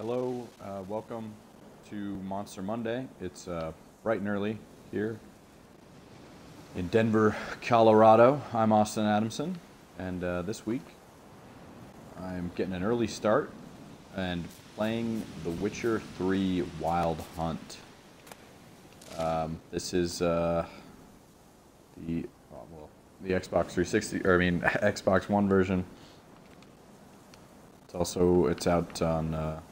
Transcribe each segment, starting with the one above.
Hello, welcome to Monster Monday. It's bright and early here in Denver, Colorado. I'm Austin Adamson, and this week I'm getting an early start and playing The Witcher 3 Wild Hunt. This is the Xbox 360, or I mean Xbox One version. It's out on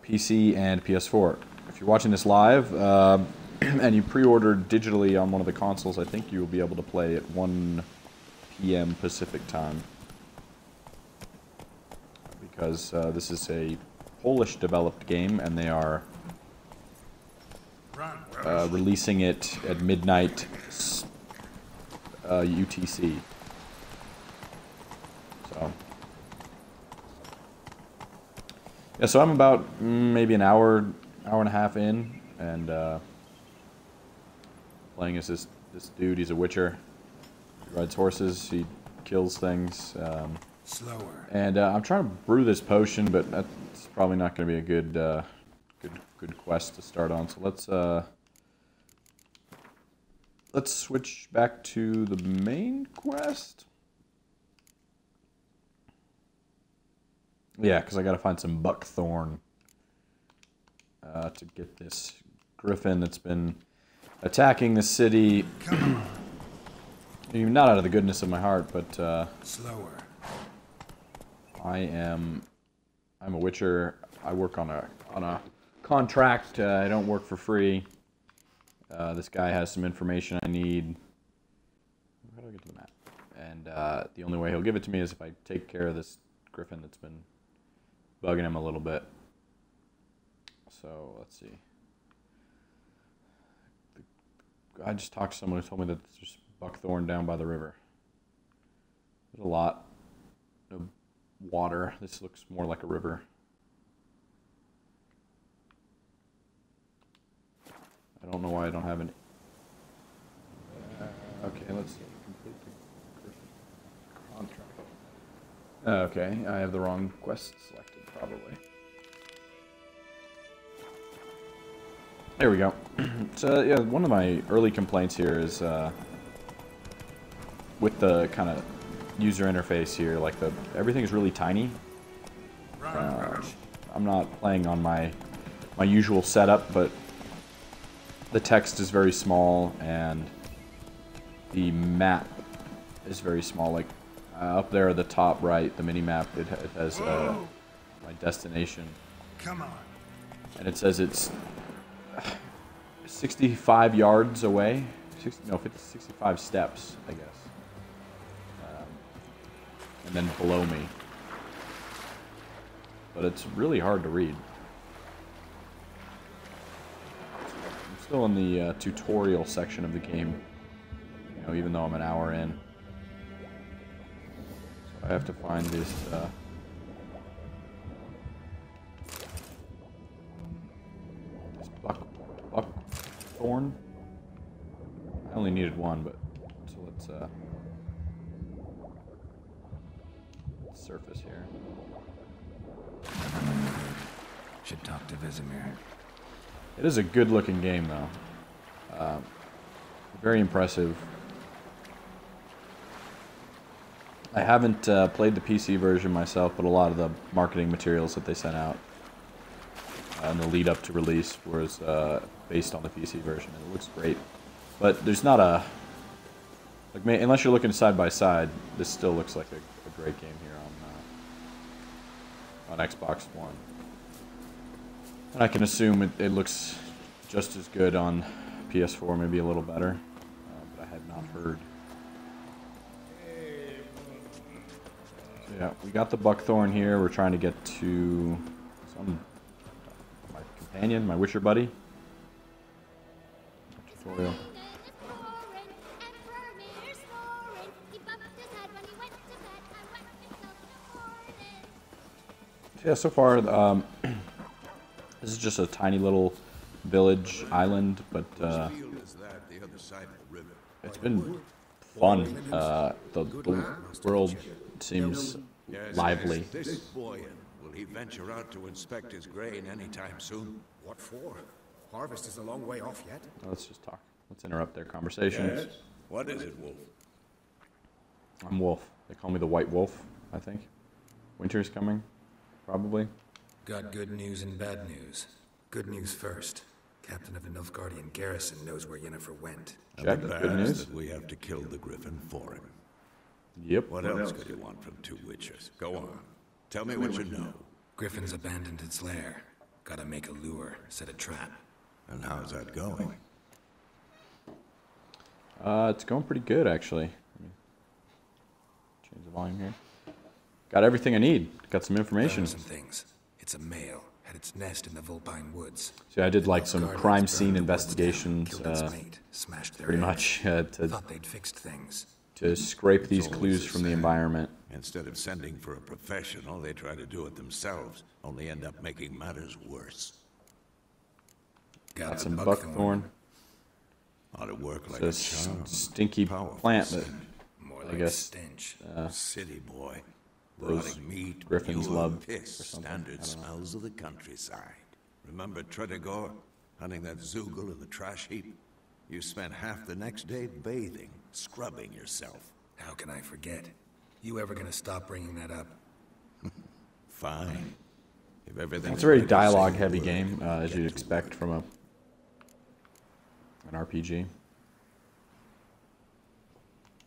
PC and PS4. If you're watching this live and you pre-ordered digitally on one of the consoles, I think you will be able to play at 1 p.m. Pacific time. Because this is a Polish-developed game, and they are releasing it at midnight UTC. So I'm about maybe an hour and a half in, and playing as this dude. He's a witcher. He rides horses. He kills things. Slower. And I'm trying to brew this potion, but that's probably not going to be a good quest to start on. So let's switch back to the main quest. Yeah, because I got to find some buckthorn to get this griffin that's been attacking the city. Not out of the goodness of my heart, but slower. I'm a witcher. I work on a contract. I don't work for free. This guy has some information I need. How do I get to the map? And the only way he'll give it to me is if I take care of this griffin that's been bugging him a little bit. So let's see. I just talked to someone who told me that there's buckthorn down by the river. There's a lot of water. This looks more like a river. I don't know why I don't have any. Okay, let's see. Complete the contract. Okay, I have the wrong quest selected, probably. There we go. So, yeah, one of my early complaints here is with the kind of user interface here, like everything is really tiny. I'm not playing on my usual setup, but the text is very small and the map is very small. Like up there at the top right, the mini map, it has my destination. Come on. And it says it's 65 yards away. 65 steps, I guess. And then below me. But it's really hard to read. I'm still in the tutorial section of the game, even though I'm an hour in. So I have to find this buckthorn. I only needed one, but so let's surface here. Should talk to Vizimir. It is a good-looking game, though. Very impressive. I haven't played the PC version myself, but a lot of the marketing materials that they sent out in the lead-up to release was based on the PC version, and it looks great. But there's not a... unless you're looking side by side, this still looks like a great game here on Xbox One. And I can assume it looks just as good on PS4, maybe a little better, but I had not heard. So yeah, we got the buckthorn here. We're trying to get to my companion, my witcher buddy. Tutorial. Yeah, so far, this is just a tiny little village island, but it's been fun. The world seems lively. Will he venture out to inspect his grain anytime soon? What for? Harvest is a long way off yet. Let's just talk. Let's interrupt their conversations. Yes? What is it, Wolf? I'm Wolf. They call me the White Wolf, I think. Winter's coming, probably. Got good news and bad news. Good news first. Captain of the Nilfgaardian garrison knows where Yennefer went. Check. And the Good bad news. is that we have to kill the Griffin for him. Yep. What else could you want from two witchers? Go on. Tell me what you know. Griffin's abandoned its lair. Gotta make a lure, set a trap. And how's that going? It's going pretty good, actually. Let me change the volume here. Got everything I need. Got some information. Some things. It's a male. Had its nest in the Vulpine Woods. See, I did like some Nilfgaardians crime scene burned the woods investigations, down, killed its mate, smashed their pretty egg. much Thought they'd fixed things. to scrape these It's always clues the from the same. environment. Instead of sending for a professional, they try to do it themselves, only end up making matters worse. Got a some buckthorn. buckthorn. Ought to work like It's a a charm. stinky Powerful plant that scent. More I like guess stench. City boy. those Rotting meat, griffins manure, love piss, or something. I standard don't know. smells of the countryside. Remember Tredegor? Hunting that Zoogle in the trash heap? You spent half the next day bathing, scrubbing yourself. How can I forget? You ever gonna stop bringing that up? Fine. If everything. It's a very dialogue-heavy game, as you'd expect from an RPG.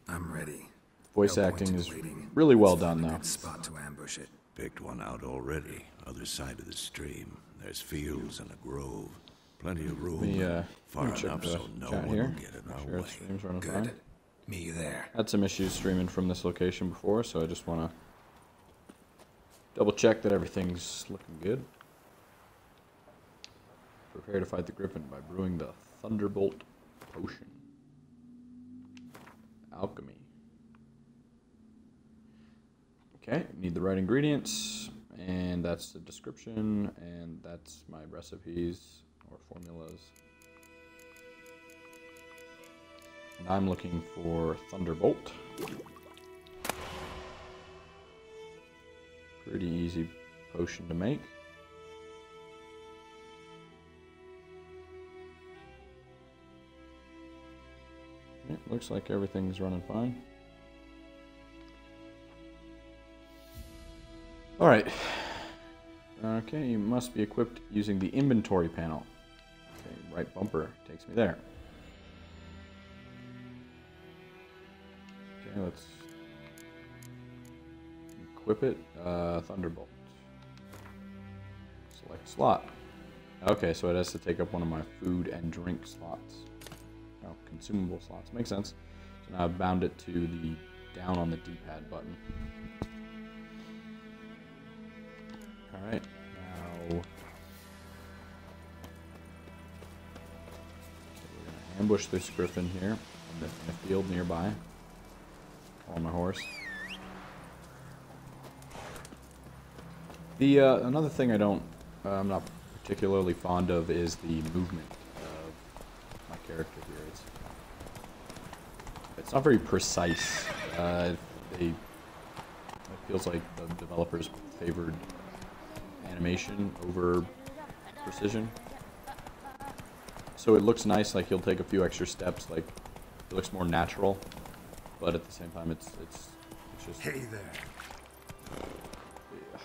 I'm ready. Voice No point acting in is waiting. really well Let's done, find a though. good spot to ambush it. Picked one out already. Other side of the stream. There's fields and a grove. Plenty of room. Far check enough the so no chat one here. will get in Make our sure way. the stream's running Good. fine. Meet you there. Had some issues streaming from this location before, so I just want to double check that everything's looking good. Prepare to fight the Griffin by brewing the Thunderbolt Potion. Alchemy. Okay, need the right ingredients, and that's the description, and that's my recipes or formulas. And I'm looking for Thunderbolt. Pretty easy potion to make. Yeah, looks like everything's running fine. Alright. Okay, you must be equipped using the inventory panel. Okay, right bumper takes me there. Okay, let's equip it. Thunderbolt. Select slot. Okay, so it has to take up one of my food and drink slots. Oh, consumable slots. Makes sense. So now I've bound it to the down on the D-pad button. Alright, now we're gonna ambush this griffin here in the field nearby. On my horse. The another thing I'm not particularly fond of is the movement of my character here. It's not very precise. It feels like the developers favored animation over precision. So it looks nice, like he'll take a few extra steps, like it looks more natural, but at the same time it's just Hey there.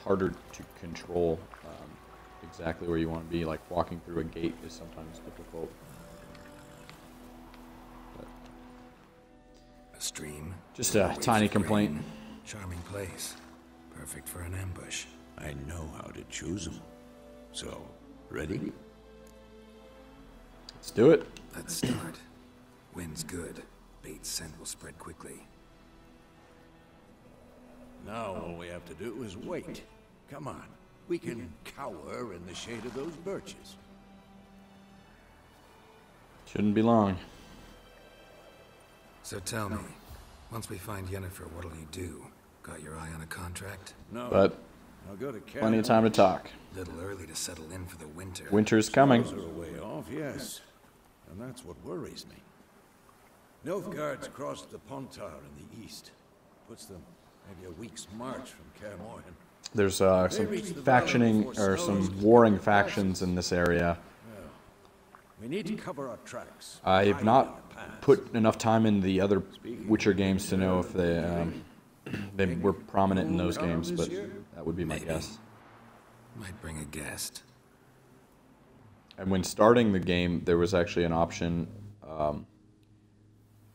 harder to control exactly where you want to be. Like walking through a gate is sometimes difficult. But A stream. just a waves tiny of complaint. rain. Charming place. Perfect for an ambush. I know how to choose them. So, ready? Let's do it. Let's start. Wind's good. Bait's scent will spread quickly. Now all we have to do is wait. Come on. We can cower in the shade of those birches. Shouldn't be long. So tell me, once we find Yennefer, what'll you do? Got your eye on a contract? No. But I'll go to plenty of time to talk. Little early to settle in for the winter. Winter's coming. Those are a way off, yes. And that's what worries me. Nilfgaard's crossed the Pontar in the east. Puts them maybe a week's march from Kaer Morhen. There's some factioning or some warring factions in this area. We need to cover our tracks. I've not put enough time in the other Witcher games to know if they were prominent in those games, but that would be my guess. Might bring a guest. And when starting the game, there was actually an option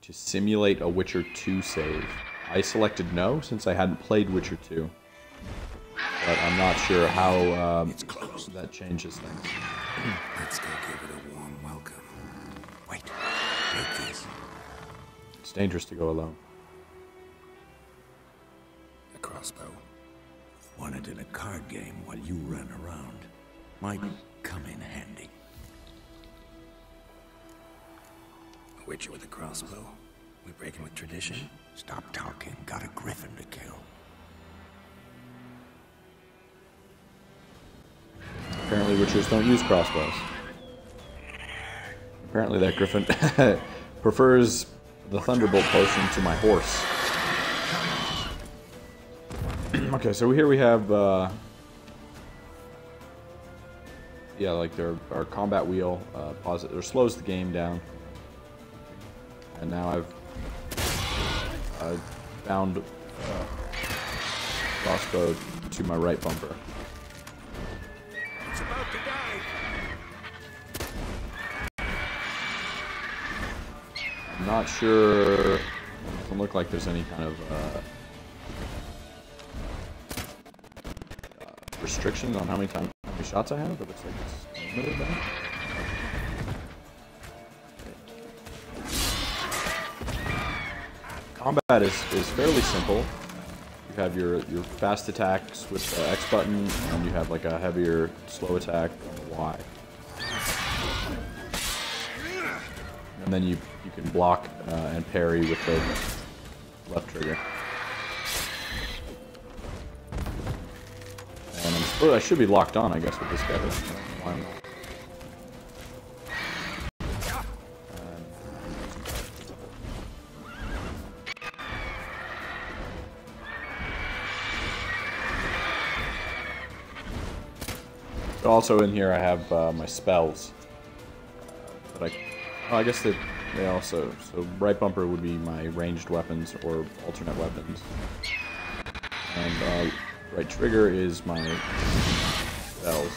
to simulate a Witcher 2 save. I selected no, since I hadn't played Witcher 2. But I'm not sure how that changes things. Let's go give it a warm welcome. Wait, take this. It's dangerous to go alone. A crossbow. Want it in a card game while you run around. Might come in handy. A witcher with a crossbow. We breaking with tradition? Stop talking. Got a griffin to kill. Apparently Witchers don't use crossbows. Apparently that griffin prefers the Thunderbolt potion to my horse. Okay, so here we have, yeah, like our combat wheel, pause it, or slows the game down. And now I've bound crossbow to my right bumper. It's about to die. I'm not sure. It doesn't look like there's any kind of restrictions on how many shots I have. It looks like it's limited now. Combat is fairly simple. You have your fast attacks with the X button, and you have like a heavier slow attack on the Y. And then you can block and parry with the left trigger. And I should be locked on, I guess, with this guy. But I don't know why I'm not. Also in here I have my spells. But I guess they also, so right bumper would be my ranged weapons or alternate weapons. And right trigger is my spells.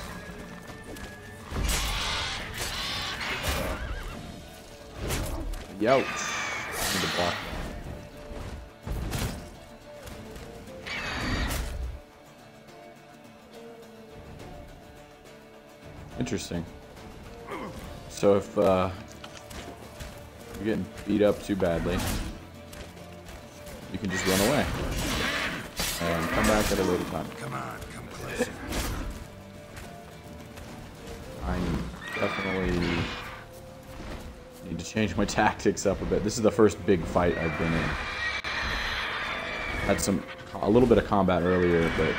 Youch! I need to block that. Interesting. So if you're getting beat up too badly, you can just run away and come back at a later time. Come on, come closer. I definitely need to change my tactics up a bit. This is the first big fight I've been in. Had a little bit of combat earlier, but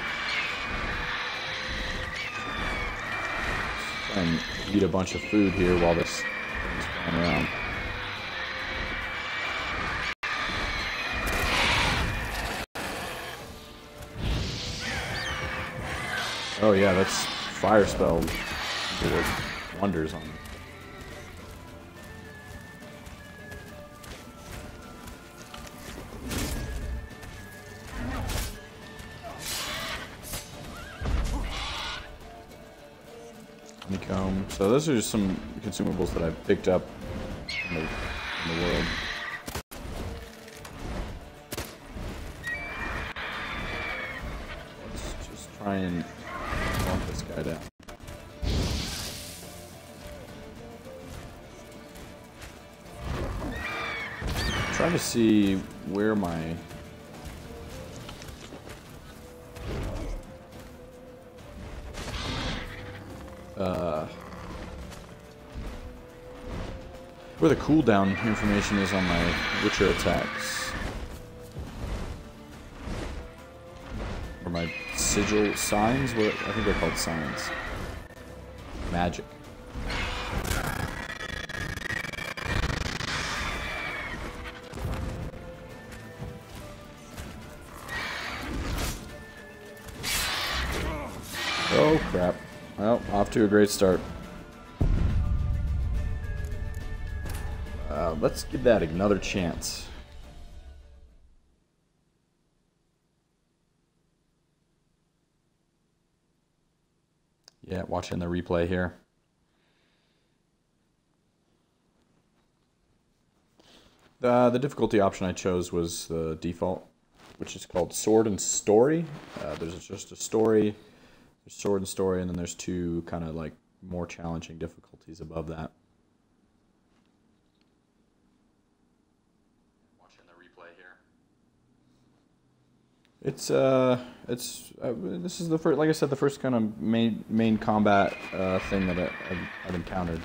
and eat a bunch of food here while this is going around. Oh yeah, that's fire spell did wonders on me. Honeycomb. So those are just some consumables that I've picked up in the world. Let's just try and knock this guy down. Trying to see where my where the cooldown information is on my Witcher attacks. Or my sigil signs? What I think they're called signs. Magic. Oh crap. Well, off to a great start. Let's give that another chance. Yeah, watching the replay here. The difficulty option I chose was the default, which is called Sword and Story. There's just a story, there's Sword and Story, and then there's two kind of like more challenging difficulties above that. Watching the replay here. This is the first, like I said, the first kind of main combat thing that I've encountered.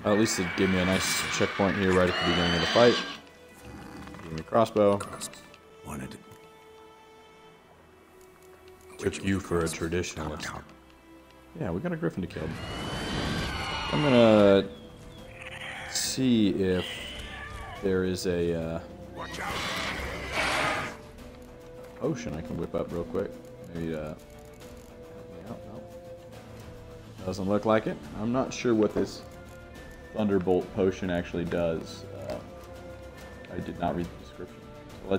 At least it gave me a nice checkpoint here right at the beginning of the fight. Give me a crossbow. Wanted. Took you for a traditionalist. Yeah, we got a griffin to kill. I'm gonna see if there is a potion I can whip up real quick. Maybe help me out. No. Doesn't look like it. I'm not sure what this Thunderbolt potion actually does. I did not read the description. So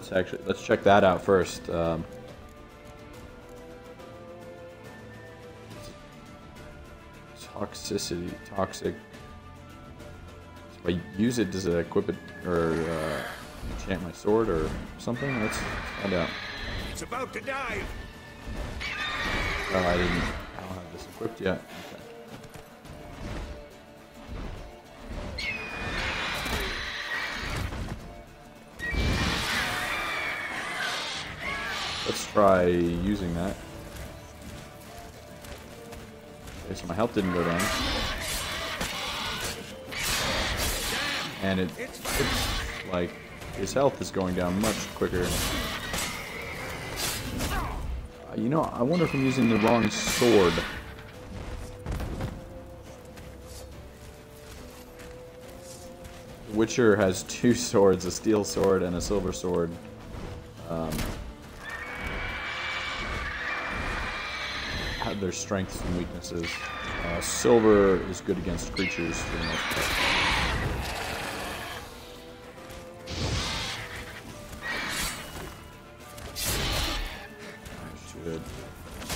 let's check that out first. Toxic. If I use it, does it equip it or enchant my sword or something? Let's find out. It's about to dive. Oh, I don't have this equipped yet. Okay. Let's try using that. Okay, so my health didn't go down. And it's like his health is going down much quicker. You know, I wonder if I'm using the wrong sword. The Witcher has two swords, a steel sword and a silver sword. Have their strengths and weaknesses. Silver is good against creatures for the most part. I should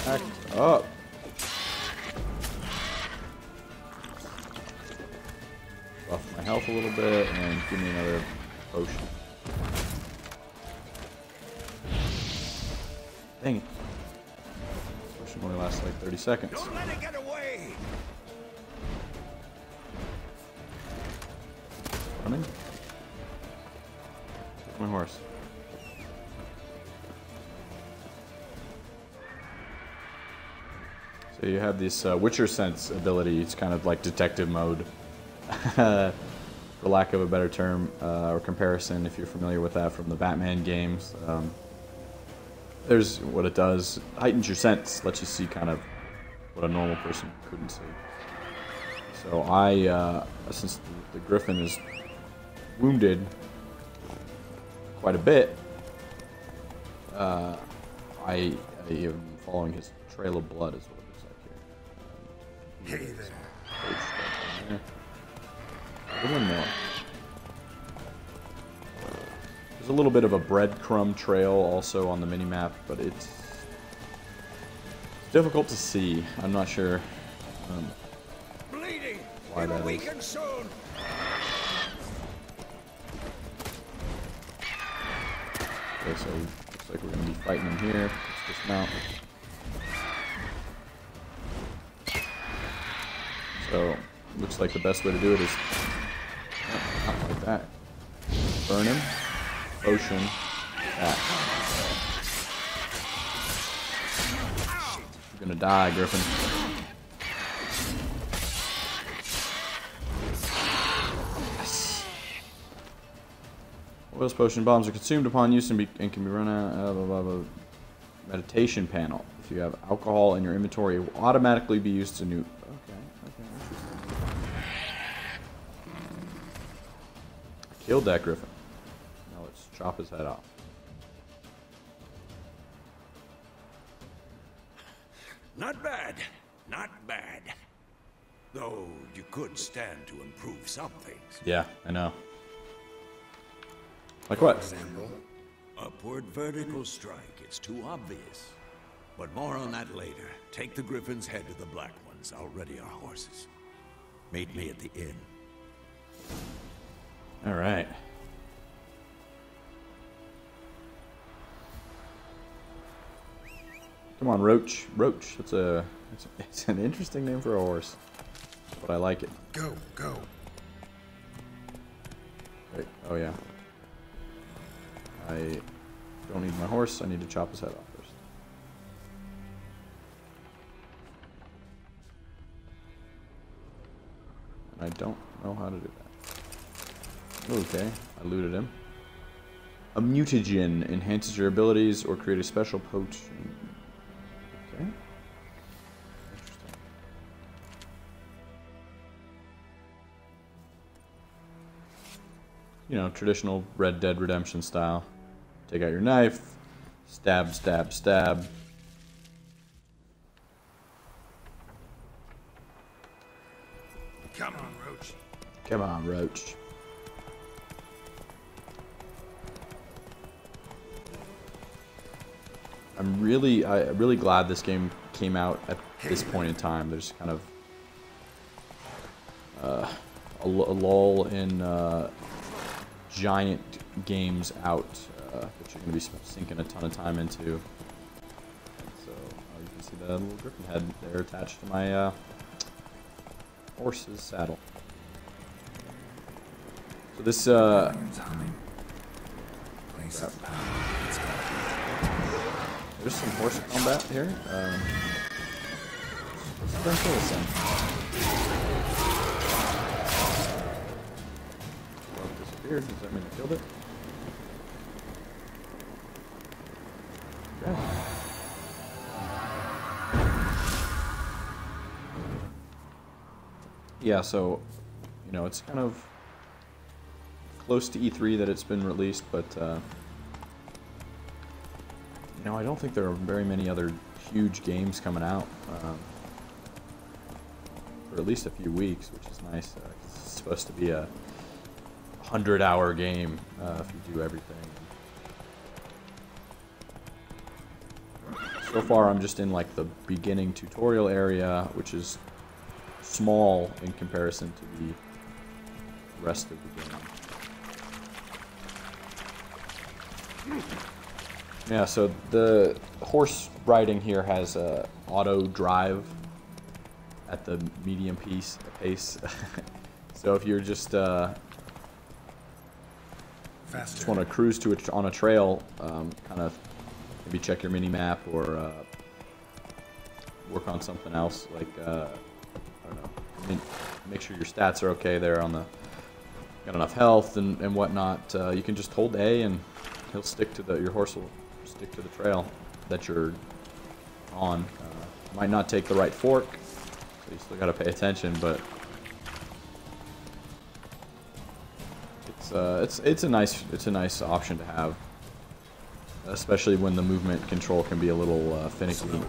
act up. Buff my health a little bit and give me another potion. Dang it. Potion only lasts like 30 seconds. Don't let it get away. Running? Where's my horse? So you have this Witcher sense ability. It's kind of like detective mode, for lack of a better term or comparison. If you're familiar with that from the Batman games, there's what it does: heightens your sense, lets you see kind of what a normal person couldn't see. So since the Griffin is wounded quite a bit, I am following his trail of blood, is what it looks like here. Hey there. The windmill. There's a little bit of a breadcrumb trail also on the minimap, but it's difficult to see. I'm not sure Bleeding. why that is. Weaken soon. Okay, so looks like we're going to be fighting him here. Let's dismount. So, looks like the best way to do it is not like that. Burn him. Potion. That. You're gonna die, Griffin. Yes. Oils potion bombs are consumed upon use and can be run out of a meditation panel. If you have alcohol in your inventory, it will automatically be used to nuke. Killed that Griffin. Now let's chop his head off. Not bad. Not bad. Though you could stand to improve some things. Yeah, I know. Like For what? example, Upward vertical strike. It's too obvious. But more on that later. Take the Griffin's head to the Black Ones. I'll ready our horses. Meet me at the inn. All right. Come on, Roach. Roach. It's an interesting name for a horse, but I like it. Go, go. Wait, oh yeah. I don't need my horse. I need to chop his head off first. And I don't know how to do that. Okay, I looted him. A mutagen enhances your abilities or create a special potion. Okay. Interesting. You know, traditional Red Dead Redemption style. Take out your knife, stab, stab, stab. Come on, Roach. Come on, Roach. I'm really glad this game came out at this point in time. There's kind of a lull in giant games out that you're going to be sinking a ton of time into. And so you can see the little griffin head there attached to my horse's saddle. So this Iron's humming. Place crap. of power. It's got There's some horse combat here. Let's burn kill this thing. Well, it disappeared. Does that mean I killed it? Okay. Yeah, so, you know, it's kind of close to E3 that it's been released, but you know, I don't think there are very many other huge games coming out for at least a few weeks, which is nice. It's supposed to be a 100-hour game if you do everything. So far, I'm just in like the beginning tutorial area, which is small in comparison to the rest of the game. Yeah, so the horse riding here has auto drive at the medium pace. So if you're just want to cruise to it on a trail, kind of maybe check your mini map or work on something else like I don't know, make sure your stats are okay there on the got enough health and whatnot. You can just hold A and he'll stick to your horse will stick to the trail that you're on. Might not take the right fork, so you still got to pay attention, but it's a nice option to have, especially when the movement control can be a little finicky.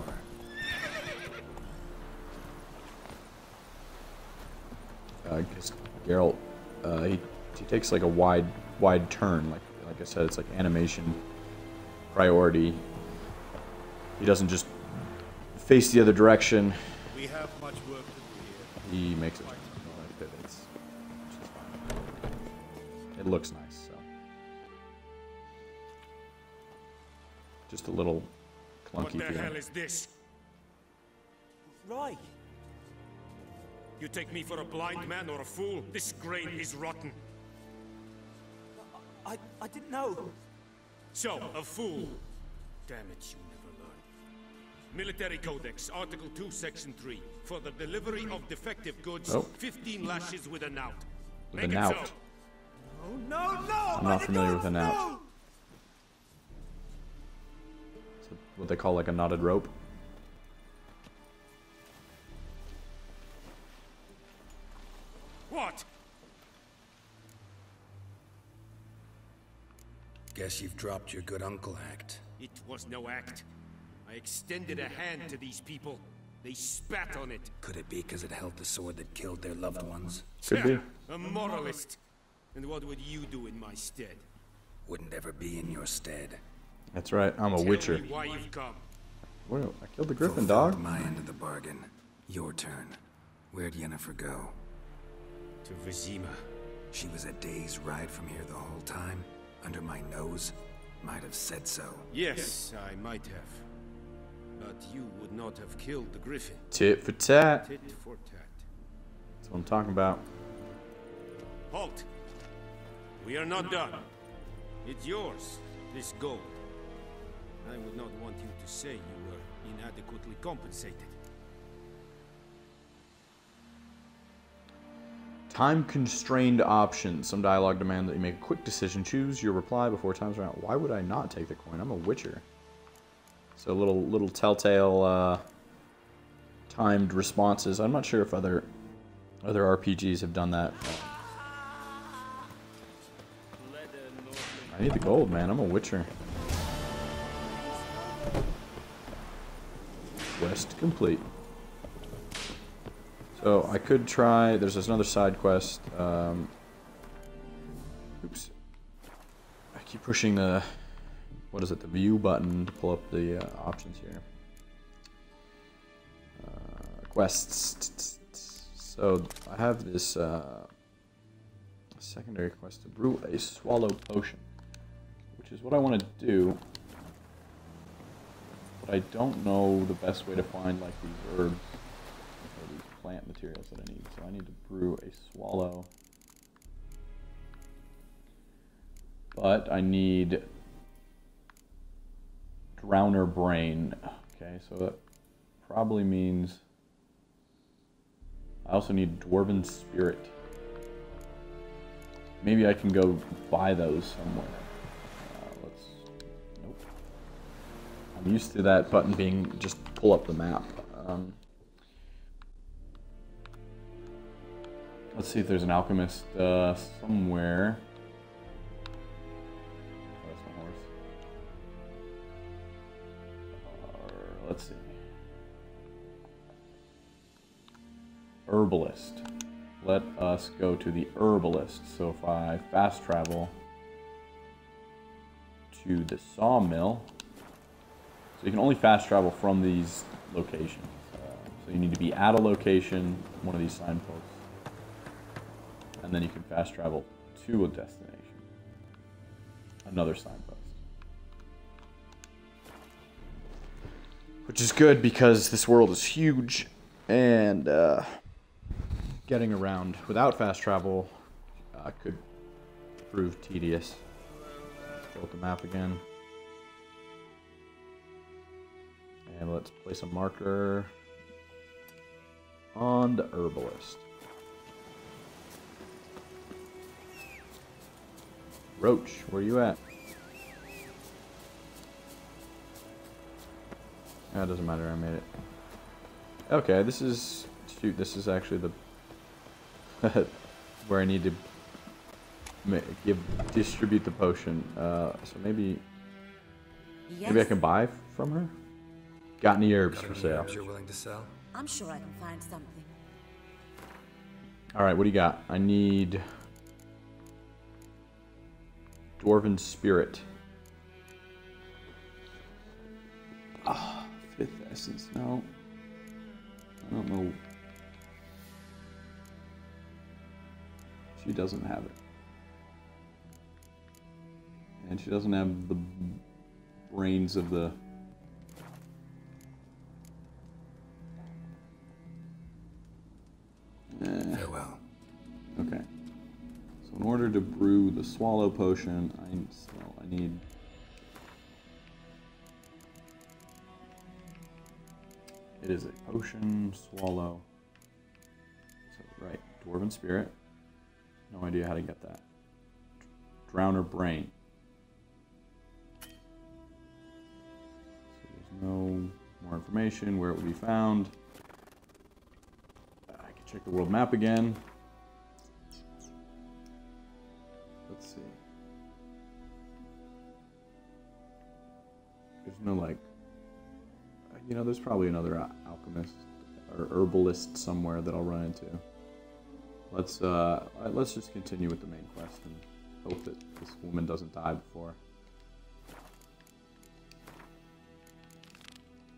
Because Geralt, he takes like a wide turn, like I said, it's like animation priority. He doesn't just face the other direction. We have much work to do here. He makes it pivots, which is fine. It looks nice, so just a little clunky. What the feeling. hell is this? Right. You take me for a blind man or a fool? This grain is rotten. I didn't know. So, a fool. Damn it, you never learn. Military Codex, Article 2, Section 3. For the delivery of defective goods, Oh. 15 lashes with a knout. With a Make it knout. so. Oh, no! I'm not familiar with a knout. It's what they call like a knotted rope. What? Guess you've dropped your good uncle act. It was no act. I extended a hand to these people. They spat on it. Could it be because it held the sword that killed their loved ones? Could be. A moralist. And what would you do in my stead? Wouldn't ever be in your stead. That's right. I'm a Tell witcher. me why you've come. Whoa, I killed the griffin, Fulfilled dog. my end of the bargain. Your turn. Where'd Yennefer go? To Vizima. She was a day's ride from here the whole time. Under my nose. Might have said so. Yes, I might have. But you would not have killed the griffin. Tit for tat. Tit for tat. That's what I'm talking about. Halt! We are not done. It's yours, this gold. I would not want you to say you were inadequately compensated. Time-constrained options. Some dialogue demand that you make a quick decision. Choose your reply before time's run out. Why would I not take the coin? I'm a witcher. So little telltale timed responses. I'm not sure if other RPGs have done that. I need the gold, man. I'm a witcher. Quest complete. So I could try. There's another side quest. Oops. I keep pushing the. What is it? The view button to pull up the options here. Quests. So I have this secondary quest to brew a swallow potion, which is what I want to do. But I don't know the best way to find like these herbs or these plant materials that I need. So I need to brew a swallow. But I need Drowner Brain. Okay, so that probably means I also need Dwarven Spirit. Maybe I can go buy those somewhere. Nope. I'm used to that button being just pull up the map. Let's see if there's an alchemist somewhere. Oh, that's my horse. Let's see. Herbalist. Let us go to the herbalist. So if I fast travel to the sawmill, so you can only fast travel from these locations. So you need to be at a location, one of these signposts, and then you can fast travel to a destination, another signpost. Which is good because this world is huge, and getting around without fast travel could prove tedious. Let's pull up the map again. And let's place a marker on the herbalist. Roach, where you at? That doesn't matter, I made it. Okay, this is... Shoot, this is actually the... where I need to distribute the potion. So maybe... Yes. Maybe I can buy from her? Got any herbs for sale? Herbs you're willing to sell? I'm sure I can find something. Alright, what do you got? I need... Dwarven Spirit. Ah, 5th Essence. No. I don't know. She doesn't have it. And she doesn't have the brains of the... Farewell. Okay. So in order to brew the swallow potion, I need... It is a potion, swallow. So, right, Dwarven Spirit. No idea how to get that. Drowner Brain. So there's no more information where it will be found. I can check the world map again. Let's see. There's no like... You know, there's probably another alchemist or herbalist somewhere that I'll run into. Let's just continue with the main quest and hope that this woman doesn't die before.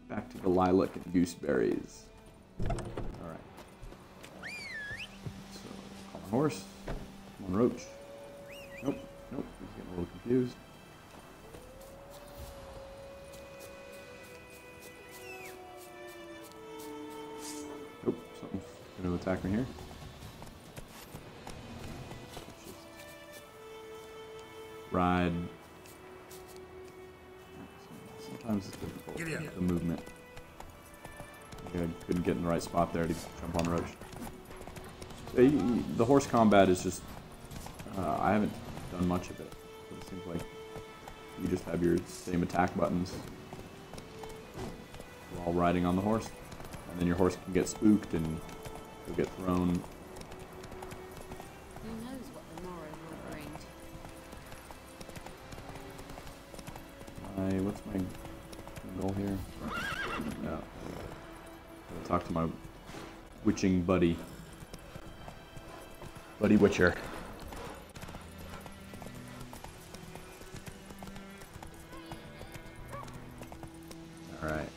Back to the lilac and gooseberries. Alright. So, call my horse. Come on, Roach. Nope, nope, he's getting a little confused. Nope, something's gonna attack me here. Ride. Sometimes it's difficult, the movement. I couldn't get in the right spot there to jump on Roach. So the horse combat is just, I haven't done much of it. It seems like you just have your same attack buttons while riding on the horse. And then your horse can get spooked and you'll get thrown. Who knows what the morrow will bring? What's my goal here? No. I'll talk to my witching buddy. Buddy Witcher. Alright.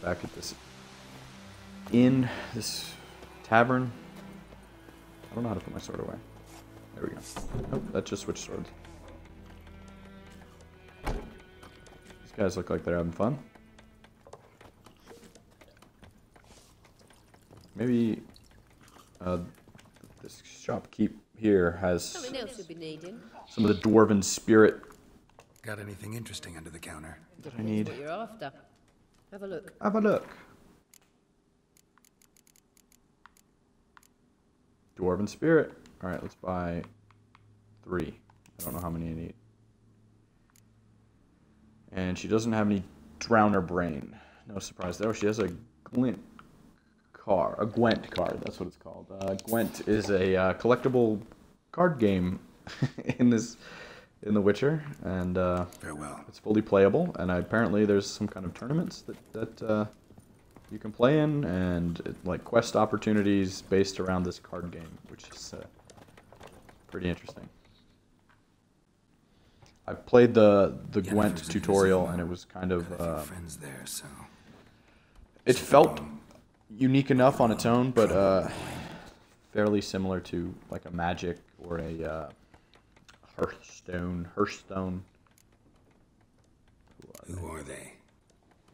Back at this inn, this tavern. I don't know how to put my sword away. There we go. Nope, that just switched swords. These guys look like they're having fun. Maybe this shopkeep here has Something else you'll be needing. some of the dwarven spirit Got anything interesting under the counter? that I need. What you're after. Have a look. Have a look. Dwarven spirit. Alright, let's buy 3. I don't know how many I need. And she doesn't have any Drowner Brain. No surprise there. She has a Glint card. A Gwent card, that's what it's called. Gwent is a collectible card game in The Witcher. And Farewell. it's fully playable. And apparently there's some kind of tournaments that you can play in. And like quest opportunities based around this card game, which is pretty interesting. I played the Gwent tutorial, and it was kind of friends there, so it felt unique enough on its own, but fairly similar to like a Magic or a Hearthstone. Who are they?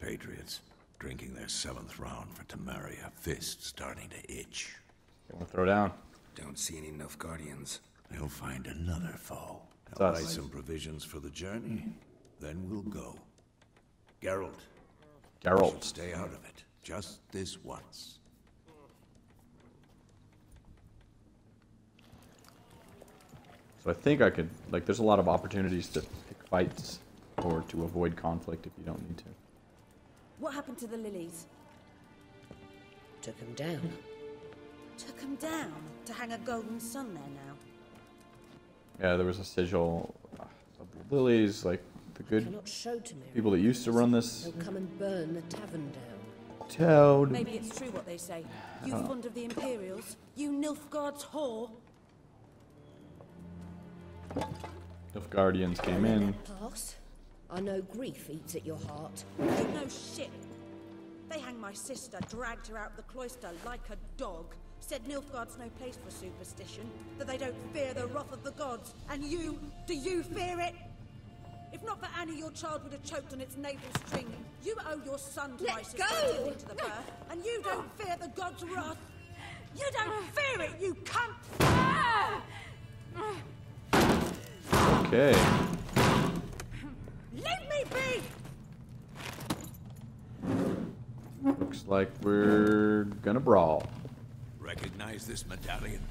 Patriots, drinking their 7th round for Temeria, fist starting to itch. They want to throw down. don't see any Nilfgaardians. They'll find another foe. It's I'll buy us. some provisions for the journey, then we'll go. Geralt, you should Geralt. stay out of it, just this once. So I think I could, like, there's a lot of opportunities to pick fights or to avoid conflict if you don't need to. What happened to the lilies? Took them down. Took them down to hang a golden sun there now. Yeah, there was a sigil of the lilies, like the good Cannot show to me. people that used to run this They'll come and burn the tavern down. town. Maybe it's true what they say. You fond of the Imperials? You Nilfgaard's whore? Nilfgaardians came in. Pass. I know grief eats at your heart. You know shit. They hanged my sister, dragged her out the cloister like a dog. Said Nilfgaard's no place for superstition, that they don't fear the wrath of the gods. And you, do you fear it? If not for Annie, your child would have choked on its navel string. You owe your son to my sister attending to the birth, and you don't fear the gods' wrath. You don't fear it, you cunt! Okay. Leave me be! Looks like we're gonna brawl. Recognize this medallion?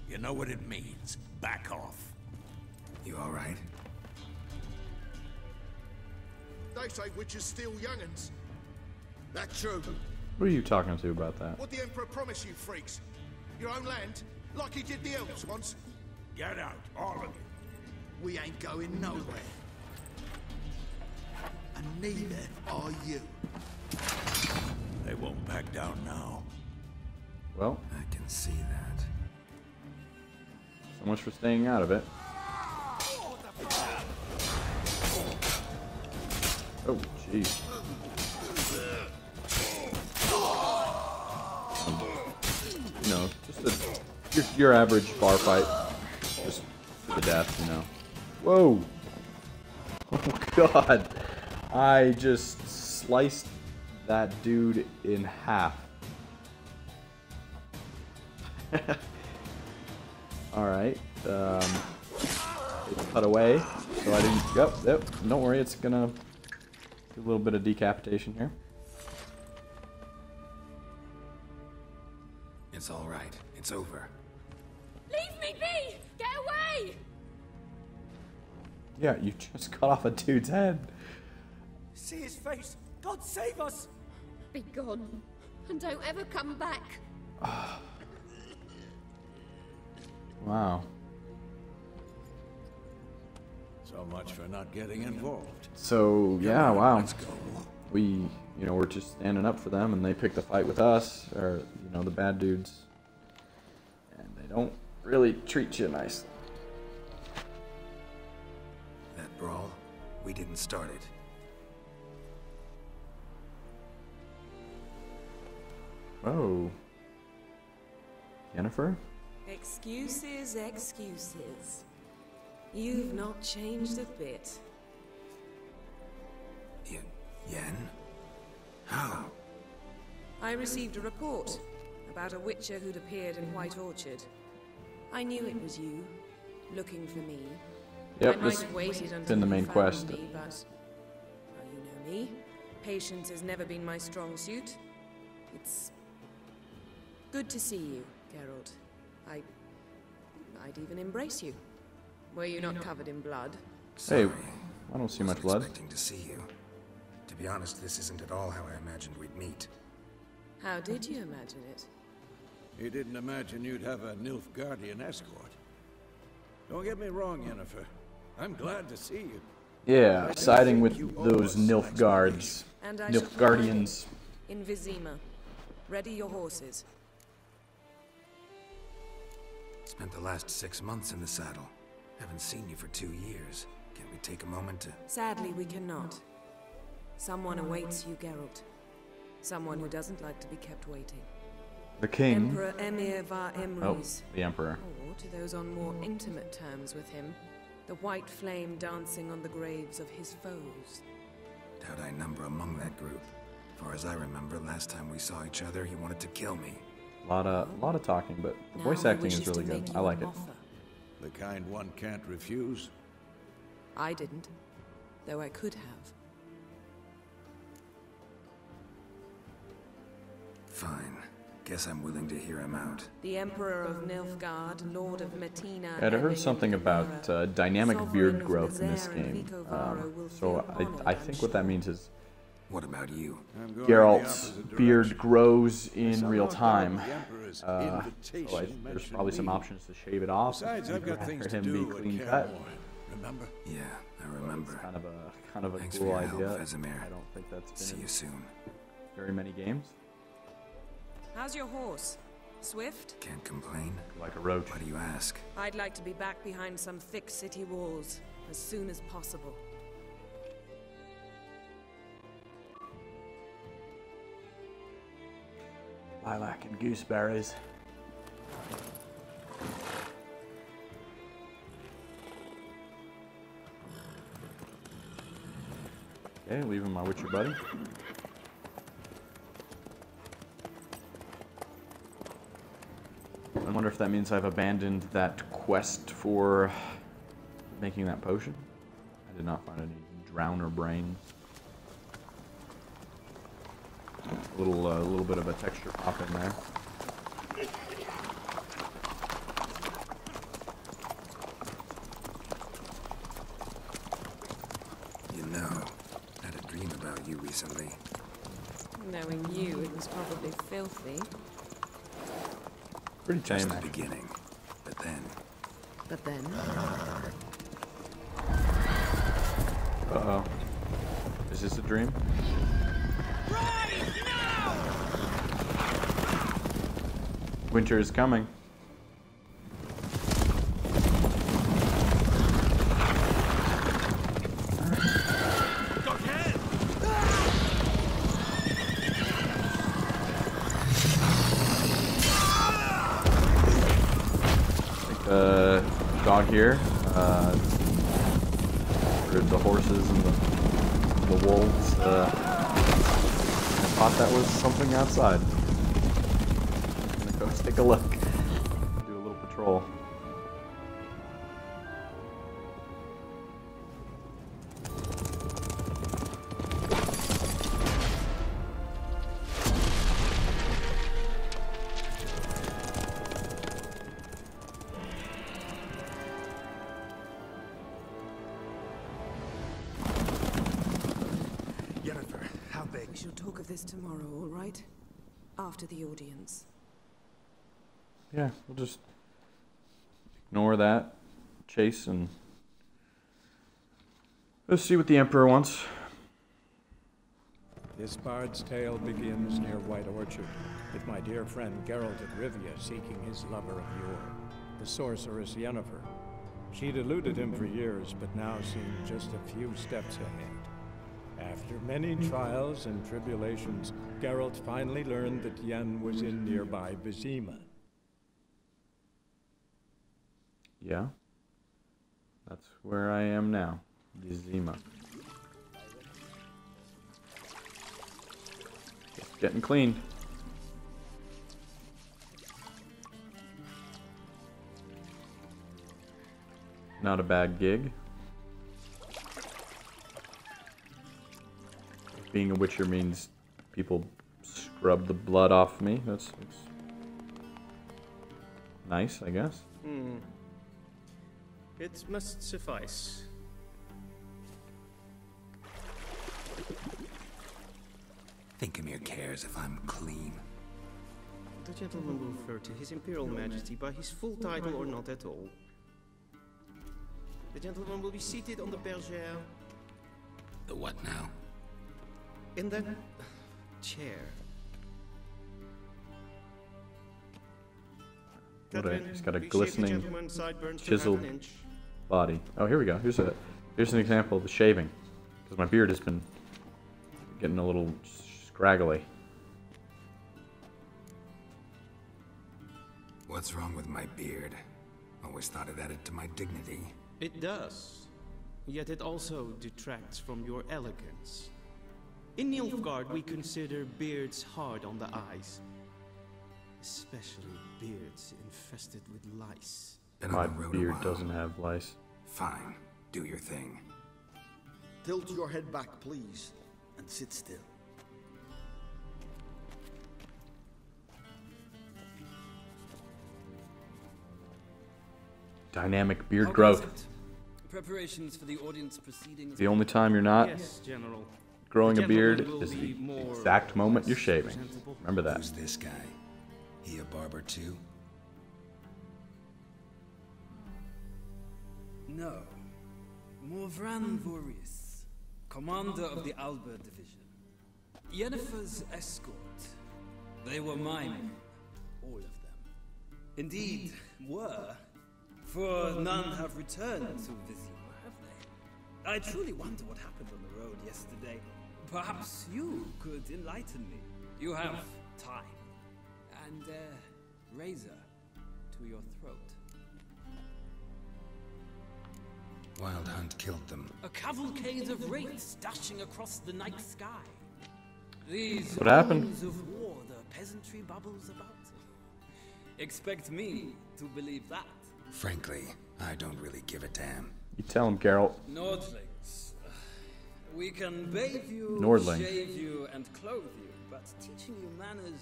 You know what it means. Back off. You all right? They say witches steal young'uns. That's true. Who are you talking to about that? What the Emperor promised you, freaks? Your own land? Like he did the elves once? Get out, all of you. We ain't going nowhere. And neither are you. They won't back down now. Well, I can see that. so much for staying out of it. Oh, jeez. You know, just your average bar fight. Just to the death, you know. Whoa! Oh god! I just sliced that dude in half. Alright. It cut away. So I didn't. Yep. Don't worry, it's gonna do a little bit of decapitation here. It's all right. It's over. Leave me be! Get away! Yeah, you just cut off a dude's head. See his face. God save us. Be gone, and don't ever come back. Wow. So much for not getting involved. So yeah, Come on, wow. Let's go. We, we're just standing up for them, and they picked a fight with us, or the bad dudes, and they don't really treat you nice. That brawl, we didn't start it. Oh, Jennifer? Excuses, excuses. You've not changed a bit. Yen? How? I received a report about a witcher who'd appeared in White Orchard. I knew it was you, looking for me. Yep, I might have waited until in the you main found quest. me, but well, you know me. Patience has never been my strong suit. It's good to see you, Geralt. I'd even embrace you. Were you not covered in blood? Hey, Sorry. I don't see much Wasn't blood. expecting to see you. To be honest, this isn't at all how I imagined we'd meet. How did you imagine it? He didn't imagine you'd have a Nilfgaardian escort. Don't get me wrong, Yennefer. I'm glad to see you. Yeah, siding with those Nilfgaards. And I shall Nilfgaardians. in Vizima. Ready your horses. Spent the last 6 months in the saddle. Haven't seen you for 2 years. Can we take a moment to... Sadly, we cannot. Someone awaits you, Geralt. Someone who doesn't like to be kept waiting. The king. Emperor Emir var Emrys. Oh, the emperor. Or, to those on more intimate terms with him, the white flame dancing on the graves of his foes. Doubt I number among that group. Far as I remember, last time we saw each other, he wanted to kill me. A lot of talking, but the Now voice he acting wishes is really to good. make I you like an it. offer. The kind one can't refuse. I didn't, though I could have. Fine. Guess I'm willing to hear him out. The Emperor of Nilfgaard, Lord of Metina. I had heard and something about dynamic Sovereign beard of growth in this Nazaire and game. Vico Varo will So feel honored, I I'm think what that sure. means is What about you? I'm going in the Geralt's opposite beard direction. grows I in somehow real thought time. the Emperor's So invitation there's mentioned probably some me. options to shave it off. Besides, I've got Rather things to him do be at clean Kaer cut. Morhen, remember? Yeah, I remember. It's kind of a Thanks for cool your help, idea. Vesemir. I don't think that's See been you in soon. very many games. How's your horse? Swift? Can't complain. Like a roach. Why do you ask? I'd like to be back behind some thick city walls as soon as possible. Lilac and gooseberries. Okay, leaving my witcher buddy. I wonder if that means I've abandoned that quest for making that potion. I did not find any drowner brains. A little bit of a texture pop in there. You know, I had a dream about you recently. Knowing you, it was probably filthy. Pretty tame, Just the actually. beginning. But then, But then, Uh-oh. Is this a dream? Winter is coming. Dog here, for the horses and the wolves. I thought that was something outside. I'm gonna go take a look, do a little patrol. We shall talk of this tomorrow, all right? After the audience. Yeah, we'll just ignore that chase and let's see what the Emperor wants. This bard's tale begins near White Orchard, with my dear friend Geralt of Rivia seeking his lover of yore, the sorceress Yennefer. She'd eluded him for years, but now seemed just a few steps ahead. After many trials and tribulations, Geralt finally learned that Yen was in nearby Vizima. Yeah, that's where I am now, Vizima. Just getting cleaned. Not a bad gig. Being a witcher means people scrub the blood off me. That's nice, I guess. It must suffice. Thinkamere cares if I'm clean. The gentleman will refer to His Imperial Majesty by his full title or not at all. The gentleman will be seated on the bergère. The what now? In that chair. He's got a glistening, chiseled body. Oh, here we go. Here's an example of the shaving, because my beard has been getting a little scraggly. What's wrong with my beard? Always thought it added to my dignity. It does. Yet it also detracts from your elegance. In Nilfgaard, we consider beards hard on the eyes. Especially beards infested with lice. My beard doesn't have lice. Fine. Do your thing. Tilt your head back, please, and sit still. Dynamic beard growth. Preparations for the audience proceedings. The only time you're not General. growing a beard is the exact moment you're shaving. Remember that. Who's this guy? He a barber too? No. Morvran Vorius, commander of the Alba division. Yennefer's escort. They were mine, all of them. Indeed, were. For none have returned to Vizima, have they? I truly wonder what happened on the road yesterday. Perhaps you could enlighten me. You have time. And a razor to your throat. Wild Hunt killed them. A cavalcade of wraiths dashing across the night sky. These What happened? bones of war the peasantry bubbles about. Expect me to believe that. Frankly, I don't really give a damn. You tell him, Geralt. Nordlings. We can bathe you, Nordling. shave you, and clothe you, but teaching you manners,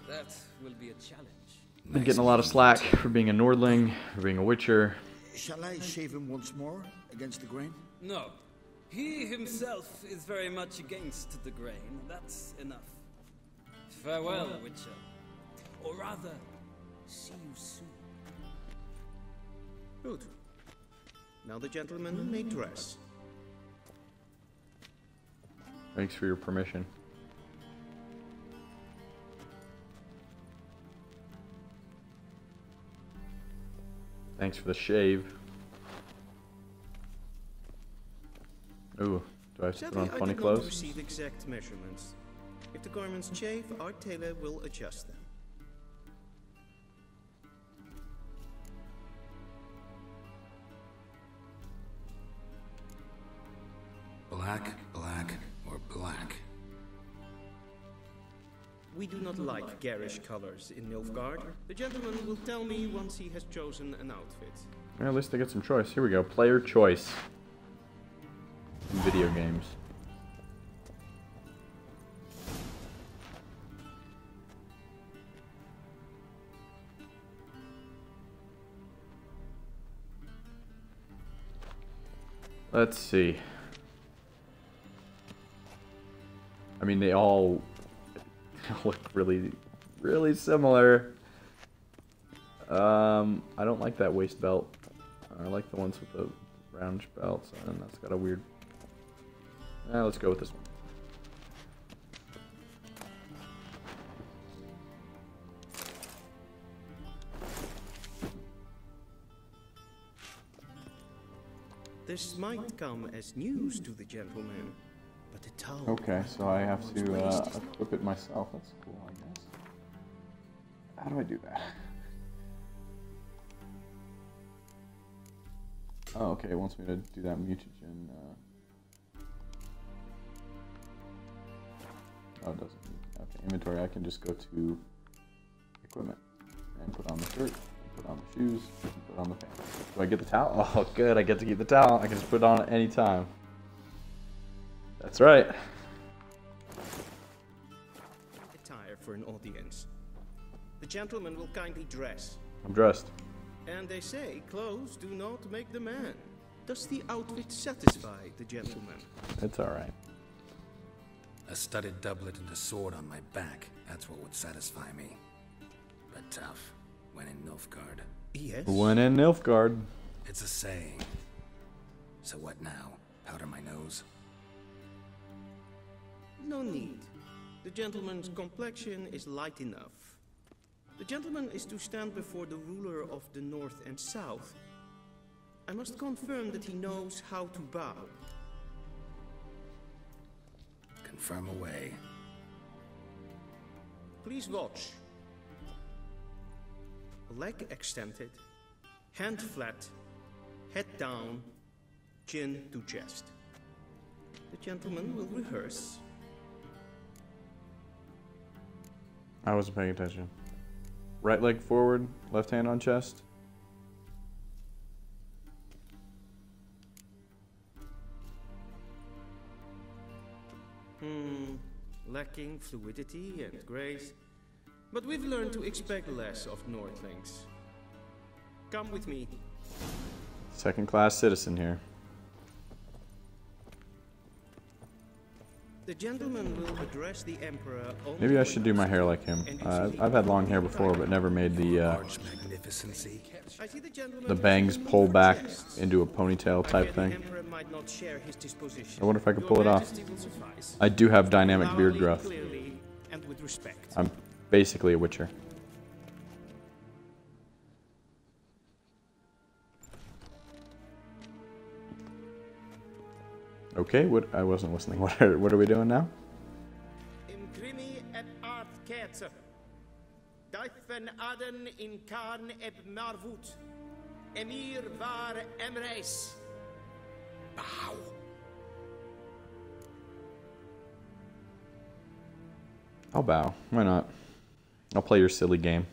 that will be a challenge. Been getting a lot of slack for being a Nordling, for being a Witcher. Shall I shave him once more, against the grain? No. He himself is very much against the grain. That's enough. Farewell, Witcher. Or rather, see you soon. Good. Now the gentleman may dress. Thanks for your permission. Thanks for the shave. Ooh, do I have to put on Sadly, I funny did clothes? not receive exact measurements. If the garments chafe, our tailor will adjust them. Black, black, or black? We do not like garish colors in Nilfgaard. The gentleman will tell me once he has chosen an outfit. Yeah, at least I get some choice. Here we go. Player choice. In video games. Let's see. I mean, they all look really, really similar. I don't like that waist belt. I like the ones with the round belts, and that's got a weird... let's go with this one. This might come as news to the gentleman, but the towel... Okay, so I have to equip it myself. That's cool, I guess. How do I do that? Oh, okay, it wants me to do that mutagen. Oh, it doesn't. Okay, inventory. I can just go to equipment and put on the shirt, put on the shoes, and put on the pants. Do I get the towel? Oh, good. I get to keep the towel. I can just put it on at any time. That's right. Attire for an audience. The gentleman will kindly dress. I'm dressed. And they say clothes do not make the man. Does the outfit satisfy the gentleman? It's alright. A studded doublet and a sword on my back. That's what would satisfy me. But tough. When in Nilfgaard. Yes? When in Nilfgaard. It's a saying. So what now? Powder my nose? No need. The gentleman's complexion is light enough. The gentleman is to stand before the ruler of the North and South. I must confirm that he knows how to bow. Confirm away. Please watch. Leg extended, hand flat, head down, chin to chest. The gentleman will rehearse. I wasn't paying attention. Right leg forward, left hand on chest. Lacking fluidity and grace, but we've learned to expect less of Nordlings. Come with me. Second class citizen here. The gentleman will address the Emperor only. Maybe I should do my hair like him. I've had long hair before, but never made the bangs pull back into a ponytail type thing. I wonder if I could pull it off. I do have dynamic beard growth. I'm basically a witcher. Okay, what? I wasn't listening. What are we doing now? Imprimi et art kerzer. Duifen aden in karn eb marvut. Emir var emreis. Bow. I'll bow. Why not? I'll play your silly game.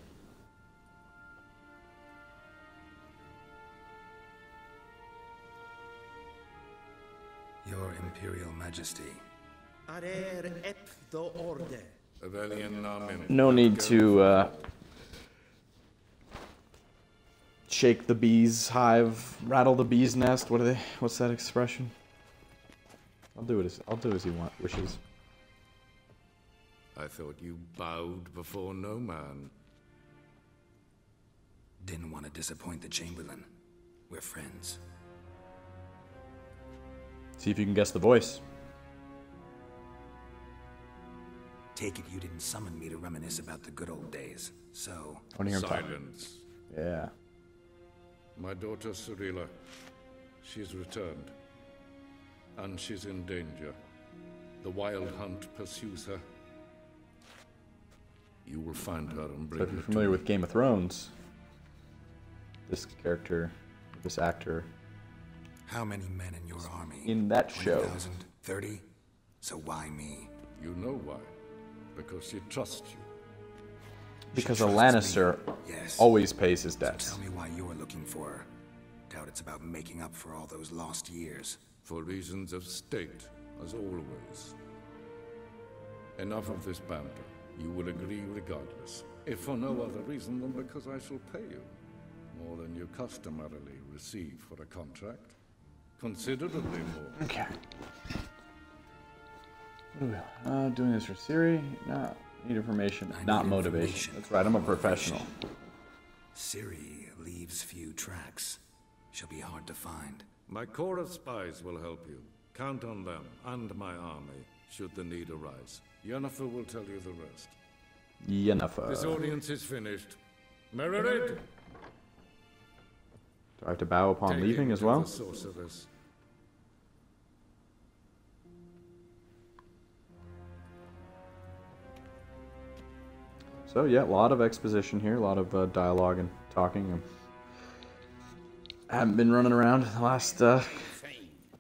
Your Imperial Majesty. No need to shake the bee's hive, rattle the bee's nest. What are they? What's that expression? I'll do as he wishes. I thought you bowed before no man. Didn't want to disappoint the Chamberlain. We're friends. See if you can guess the voice. Take it you didn't summon me to reminisce about the good old days, so... I want to hear him talk. Silence. Yeah. My daughter Cyrilla. She's returned. And she's in danger. The Wild Hunt pursues her. You will find her and bring So if you're her familiar to with Game of Thrones, this character, this actor, How many men in your army? in that show, 20,000? 30? So why me? You know why? Because she trusts you. because She a trusts Lannister me. Yes. always pays his So debts. tell me why you're looking for her. Doubt it's about making up for all those lost years. For reasons of state, as always. Enough of this banter. You will agree regardless. If for no other reason than because I shall pay you. More than you customarily receive for a contract. Considerably more. Okay. Doing this for Siri? No. Need information, not motivation. That's right, I'm a professional. Ciri leaves few tracks. She'll be hard to find. My corps of spies will help you. Count on them and my army, should the need arise. Yennefer will tell you the rest. Yennefer. This audience is finished. Mererid! Do I have to bow upon leaving as well? The sorceress. So yeah, a lot of exposition here, a lot of dialogue and talking. I haven't been running around the last.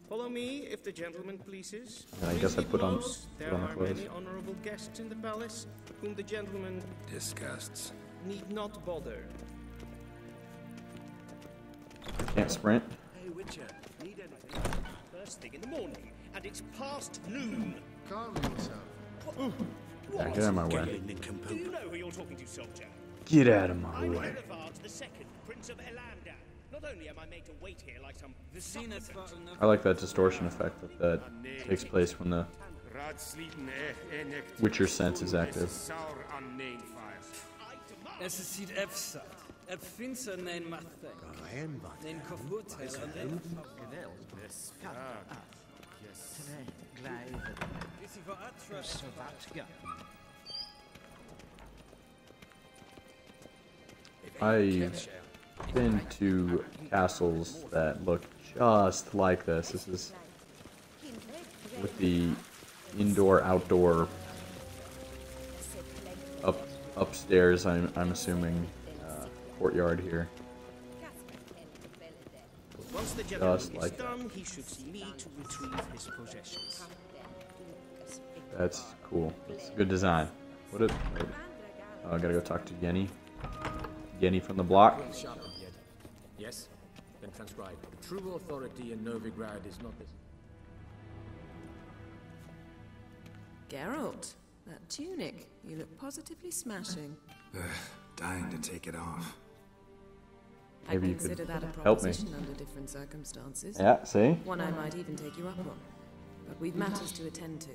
Follow me, if the gentleman pleases. I guess I put on There the are clothes. many honorable guests in the palace, whom the gentleman Disgusts. need not bother. Can't sprint. Hey, Witcher, need anything? First thing in the morning, and it's past noon. Calm yourself. Yeah, get out of my way. Do you know who you're talking to, soldier? Get out of my I'm way. Herivard II, Prince of Elandan. Not only am I made to wait here like some I like that distortion effect that takes place when the Witcher sense is active. Es ziet efsat. Ep finser nein machteng. Nein kofurtel an den. Is hij voor I've been to castles that look just like this. This is with the indoor-outdoor upstairs. I'm assuming courtyard here. Once the gentleman Just is like done, he should see me to retrieve his possessions. That's cool. That's good design. What it? Wait. Oh, I gotta go talk to Yenny. Yenny from the block. Yes? Then transcribe. The true authority in Novigrad is not this. Geralt, that tunic. You look positively smashing. Dying to take it off. Maybe I'd you could consider that a help me. proposition under different circumstances. Yeah, see? One I might even take you up on. But we've matters to attend to.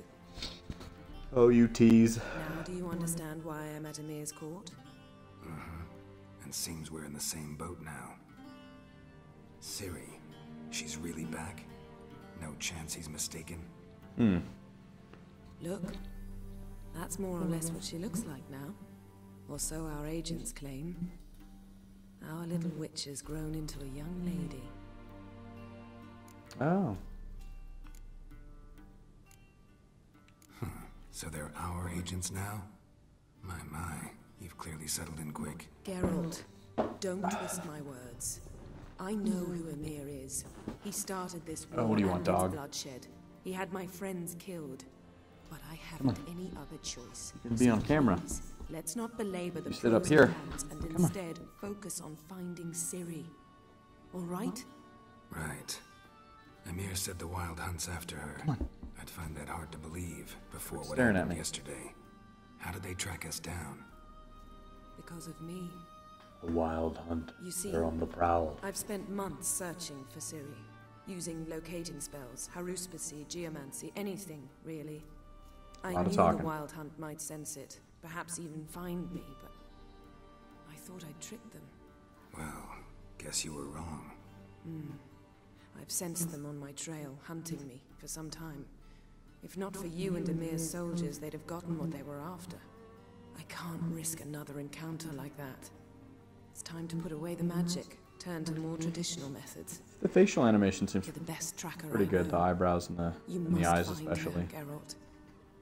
Oh, you tease. Now do you understand why I'm at Emir's court? And seems we're in the same boat now. Ciri, she's really back? No chance he's mistaken? Look, that's more or less what she looks like now. Or so our agents claim. Our little witch has grown into a young lady. Oh. So they're our agents now? My, you've clearly settled in quick. Geralt, don't twist my words. I know who Emir is. He started this war what do you want, and its dog? bloodshed. He had my friends killed. But I haven't any other choice. You can be on camera. Please, let's not belabor the You sit up pros here. and cons and instead focus on finding Ciri. All right? Right. Emir said the Wild Hunt's after her. I'd find that hard to believe before what Staring at happened me. yesterday. How did they track us down? Because of me. The Wild Hunt. You see, They're on the prowl. I've spent months searching for Ciri, using locating spells, haruspicy, geomancy, anything, really. I Lot of knew talking. the Wild Hunt might sense it, perhaps even find me, but I thought I'd tricked them. Well, guess you were wrong. I've sensed them on my trail, hunting me, for some time. If not for you and Emir's soldiers, they'd have gotten what they were after. I can't risk another encounter like that. It's time to put away the magic, turn to more traditional methods. The facial animation seems You're the best tracker pretty I good. know. The eyebrows and the eyes find especially. her, Geralt,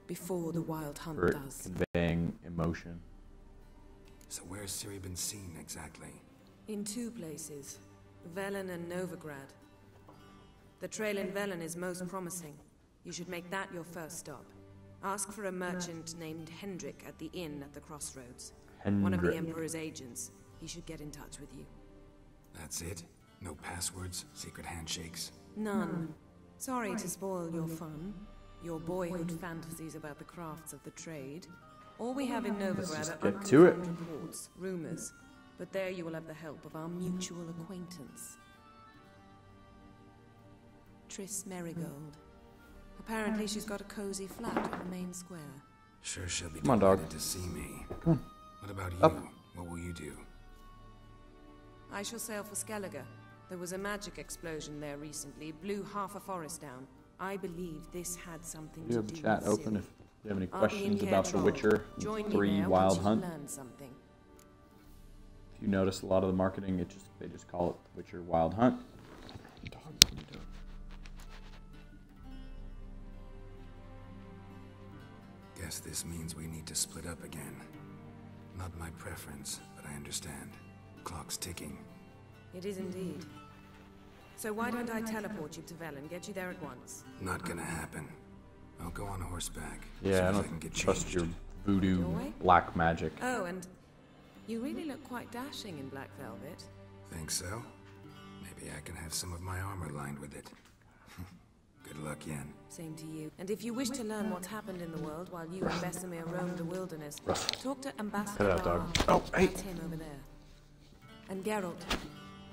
before the Wild Hunt For does. conveying emotion. So where's Ciri been seen exactly? In 2 places, Velen and Novigrad. The trail in Velen is most promising. You should make that your first stop. Ask for a merchant named Hendrik at the inn at the crossroads. One of the Emperor's agents. He should get in touch with you. That's it? No passwords? Secret handshakes? None. Sorry to spoil your fun, your boyhood fantasies about the crafts of the trade. All we have in Novigrad are unconfirmed reports, rumors. But there you will have the help of our mutual acquaintance. Triss Merigold. Apparently she's got a cozy flat in the main square. Sure she'll be Come on, dog. delighted to see me. Come on. What about you? Up. What will you do? I shall sail for Skellige. There was a magic explosion there recently, blew half a forest down. I believe this had something You to have do the chat with open Ciri. if you have any I'll be in questions here about The tomorrow. Witcher Join me 3 there Wild once Hunt. you've learned something. If you notice a lot of the marketing, they just call it The Witcher Wild Hunt. Dog, what are you doing? Guess this means we need to split up again. Not my preference, but I understand. Clock's ticking. It is indeed. So why don't I teleport you to Velen, get you there at once? Not gonna happen. I'll go on horseback. Yeah, I Soon as don't can get trust changed. your voodoo Your way? black magic. Oh, and you really look quite dashing in black velvet. Think so? Maybe I can have some of my armor lined with it. Good luck, Yen. Same to you. And if you wish to learn what's happened in the world while you and Vesemir roamed the wilderness, talk to Ambassador Cut it out, dog. Raoul. Oh, hey. That's him over there. And Geralt,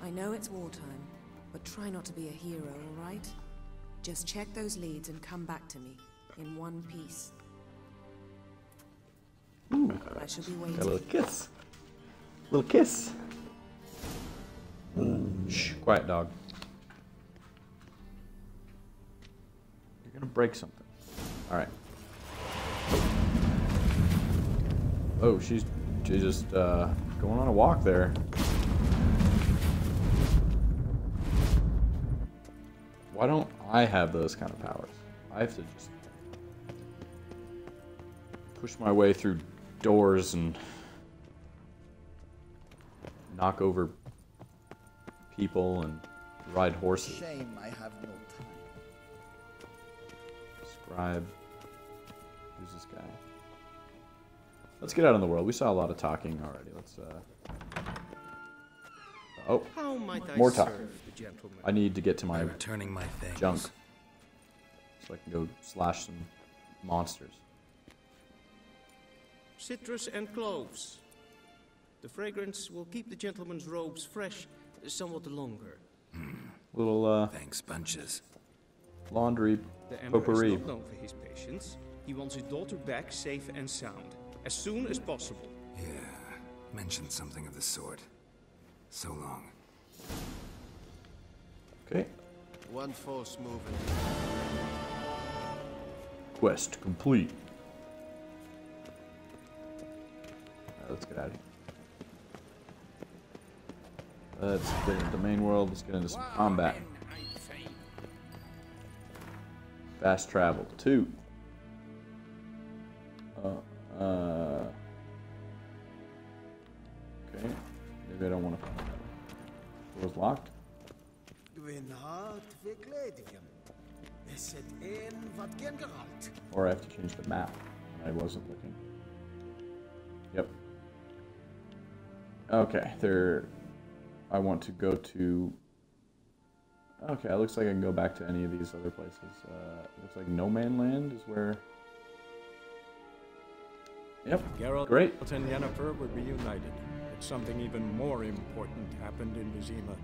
I know it's wartime, but try not to be a hero, all right? Just check those leads and come back to me in one piece. Ooh. I shall be Got a waiting. little kiss. Little kiss. Shh, quiet, dog. You're gonna break something. All right. Oh, she's just going on a walk there. Why don't I have those kind of powers? I have to just push my way through doors and knock over people and ride horses. Shame I have no time. Scribe. Who's this guy? Let's get out in the world. We saw a lot of talking already. Let's oh, How might I more talk. serve the gentleman? I need to get to my Returning my things. junk so I can go slash some monsters. Citrus and cloves. The fragrance will keep the gentleman's robes fresh somewhat longer. Little Thanks, bunches. laundry The Emperor potpourri. is not known for his patience. He wants his daughter back safe and sound, as soon as possible. Yeah, mentioned something of the sort. So long. Okay. One false move Quest complete. Alright, let's get out of here. Let's get into the main world. Let's get into some combat. Fast travel 2. Okay. Maybe I don't want to. Door's locked. Or I have to change the map. I wasn't looking. Yep. Okay, there. I want to go to. Okay, it looks like I can go back to any of these other places. It looks like No Man Land is where. Yep. Geralt Great. and Yennefer were reunited, but something even more important happened in Vizima.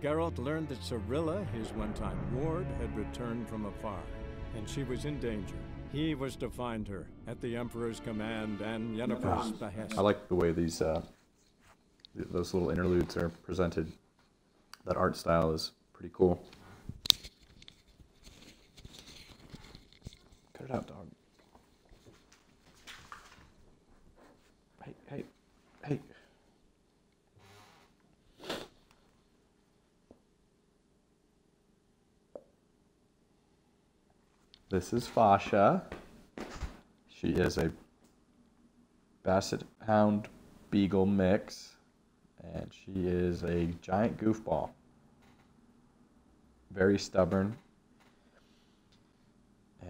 Geralt learned that Cirilla, his one-time ward, had returned from afar, and she was in danger. He was to find her at the Emperor's command and Yennefer's behest. I like the way these those little interludes are presented. That art style is pretty cool. Cut it out, dog. Hey, hey, hey. This is Fasha. She is a Basset Hound Beagle mix, and she is a giant goofball. Very stubborn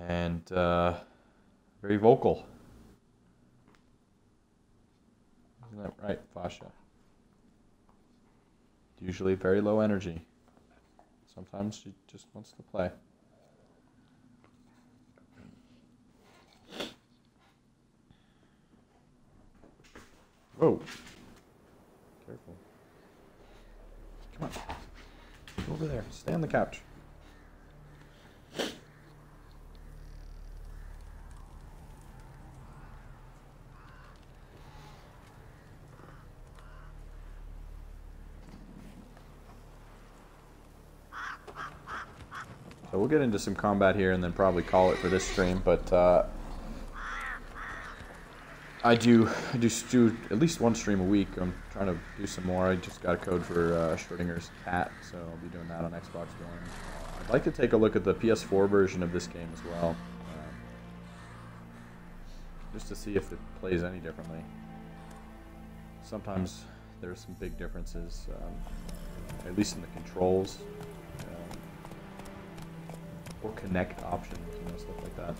and very vocal. Isn't that right, Fasha? Usually very low energy. Sometimes she just wants to play. Whoa. Careful. Come on. Go over there. Stay on the couch. So we'll get into some combat here and then probably call it for this stream, but I do at least one stream a week. I'm trying to do some more. I just got a code for Schrodinger's cat, so I'll be doing that on Xbox One. I'd like to take a look at the PS4 version of this game as well, just to see if it plays any differently. Sometimes there's some big differences, at least in the controls. Or connect options, stuff like that.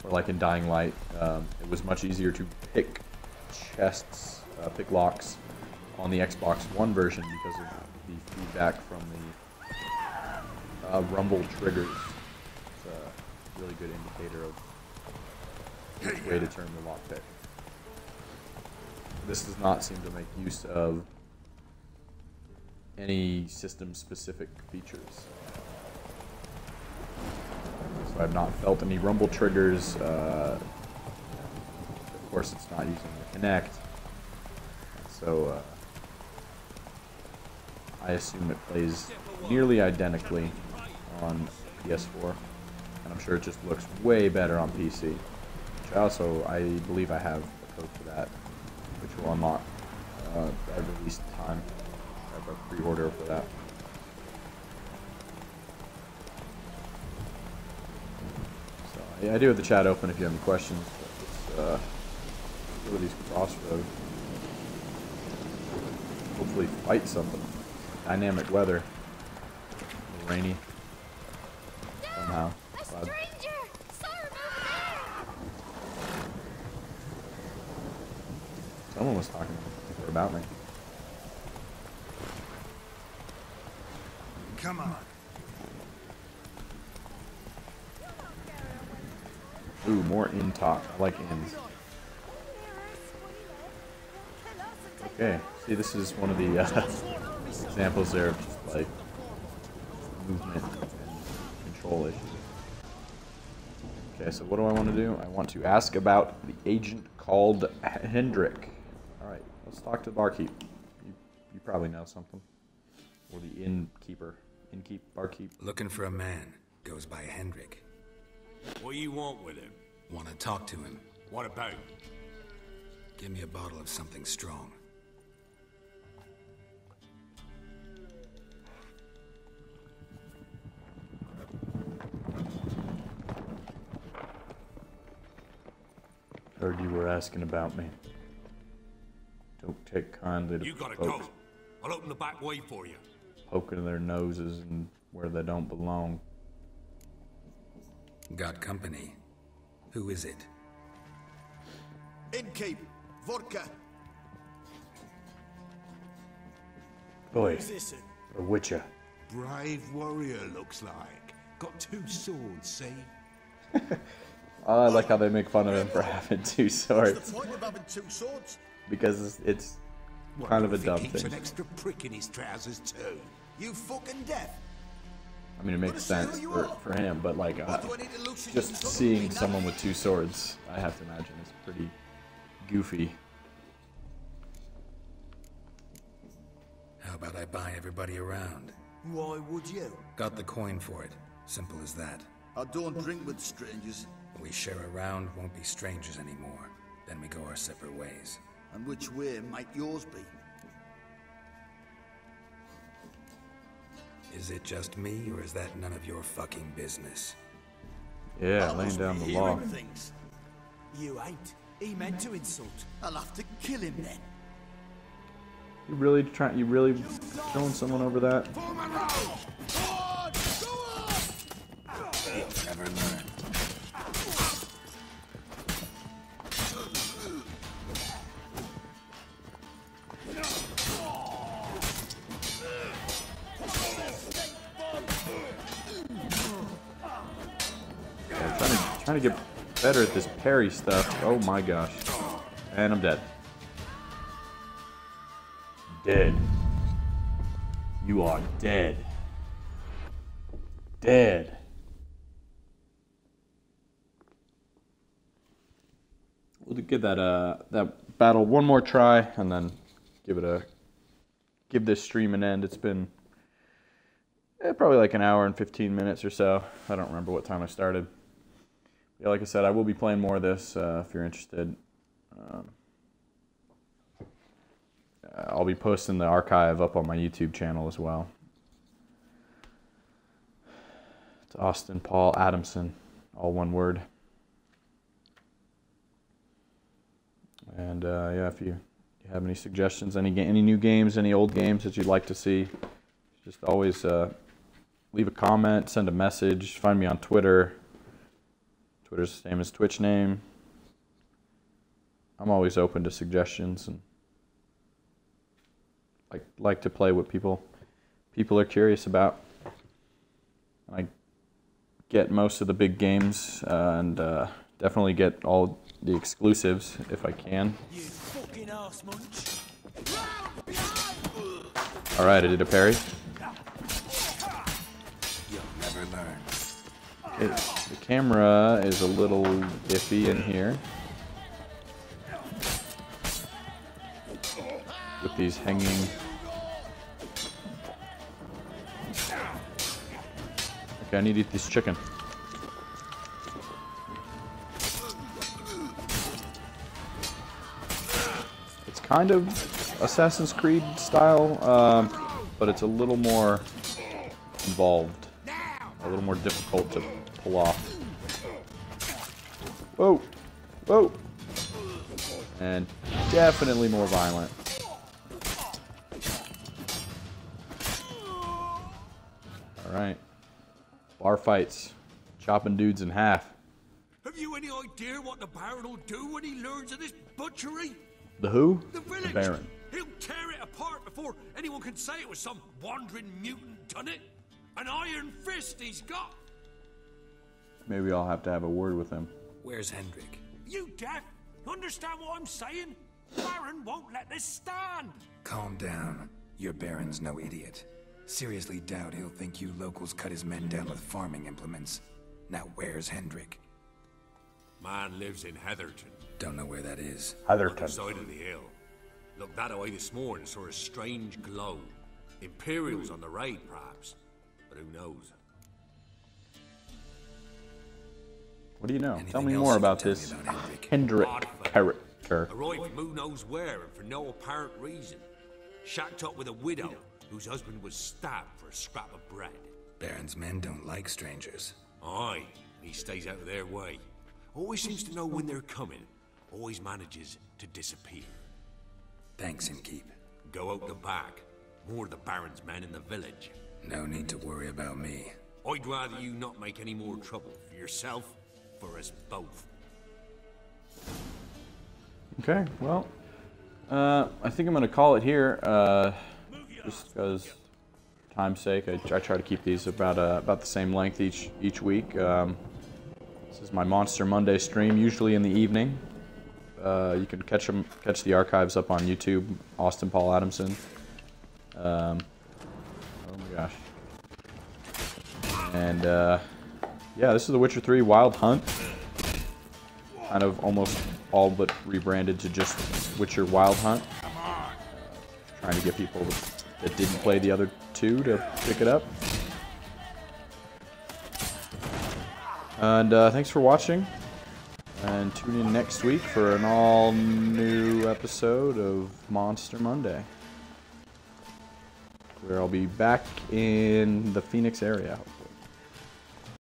Or like in Dying Light, it was much easier to pick chests, pick locks on the Xbox One version because of the feedback from the rumble triggers. It's a really good indicator of which way to turn the lockpick. This does not seem to make use of any system-specific features. So I've not felt any rumble triggers. Of course, it's not using the Kinect. So I assume it plays nearly identically on PS4. And I'm sure it just looks way better on PC. Which I believe I have a code for that, which will unlock at release time. I have a pre-order for that. Yeah, I do have the chat open if you have any questions. Let's go to these crossroads. Hopefully fight something. Dynamic weather. A little rainy. Somehow. Someone was talking about me. Come on. Ooh, more in talk. I like ins. Okay, see, this is one of the examples there of just like movement and control issues. Okay, so what do I want to do? I want to ask about the agent called Hendrik. Alright, let's talk to the barkeep. You probably know something. Or the innkeeper. Barkeep. Looking for a man. Goes by Hendrik. What do you want with him? Want to talk to him. What about? Give me a bottle of something strong. Heard you were asking about me. Don't take kindly to You gotta folks go. I'll open the back way for you. poking their noses and where they don't belong. Got company. Who is it? Innkeep, vodka. Boy, Who's this? a witcher. Brave warrior, looks like. Got 2 swords, see? I like how they make fun of him for having 2 swords. What's the point of having 2 swords? Because it's kind of a dumb Keeps thing. an extra prick in his trousers too. You fucking deaf. I mean, it makes sense for him, but like, just seeing someone with 2 swords, I have to imagine, is pretty goofy. How about I buy everybody around? Why would you? Got the coin for it. Simple as that. I don't drink with strangers. We share a round, won't be strangers anymore. Then we go our separate ways. And which way might yours be? Is it just me, or is that none of your fucking business? Yeah, laying down the law. Things. You ain't. He meant to insult. I'll have to kill him then. You really throwing someone over that? You'll never learn. Trying to get better at this parry stuff. Oh my gosh. And I'm dead. Dead. You are dead. Dead. We'll give that battle one more try and then give this stream an end. It's been probably like an hour and 15 minutes or so. I don't remember what time I started. Yeah, like I said, I will be playing more of this if you're interested. I'll be posting the archive up on my YouTube channel as well. It's Austin Paul Adamson, all one word. And yeah, if you have any suggestions, any new games, any old games that you'd like to see, just always leave a comment, send a message, find me on Twitter. Twitter's the same as Twitch name. I'm always open to suggestions and like to play what people are curious about. I get most of the big games and definitely get all the exclusives if I can. You fucking arse munch. All right, I did a parry. You'll never learn. Okay. The camera is a little iffy in here with these hanging. Okay, I need to eat this chicken. It's kind of Assassin's Creed style, but it's a little more involved, a little more difficult to pull off. Whoa! Whoa! And definitely more violent. Alright. Bar fights. Chopping dudes in half. Have you any idea what the Baron will do when he learns of this butchery? The who? The village. The Baron. He'll tear it apart before anyone can say it was some wandering mutant done it. An iron fist he's got. Maybe I'll have to have a word with him. Where's Hendrik? You deaf? Understand what I'm saying? Baron won't let this stand. Calm down. Your Baron's no idiot. Seriously doubt he'll think you locals cut his men down with farming implements. Now where's Hendrik? Man lives in Heatherton. Don't know where that is. Heatherton. On the side of the hill. Looked that away this morning, saw a strange glow. Imperials on the raid, perhaps. But who knows? What do you know? Tell me more about this Hendrik character. Arrived from who knows where and for no apparent reason. Shacked up with a widow whose husband was stabbed for a scrap of bread. Baron's men don't like strangers. Aye, he stays out of their way. Always seems to know when they're coming. Always manages to disappear. Thanks, Innkeep. Go out the back. More of the Baron's men in the village. No need to worry about me. I'd rather you not make any more trouble for yourself, for us both. Okay, well, I think I'm going to call it here, just because time's sake. I try to keep these about the same length each week. This is my Monster Monday stream, usually in the evening. You can catch the archives up on YouTube, Austin Paul Adamson. Oh my gosh. And yeah, this is The Witcher 3 Wild Hunt. Kind of almost all but rebranded to just Witcher Wild Hunt. Trying to get people that didn't play the other two to pick it up. And thanks for watching. And tune in next week for an all-new episode of Monster Monday. where I'll be back in the Phoenix area.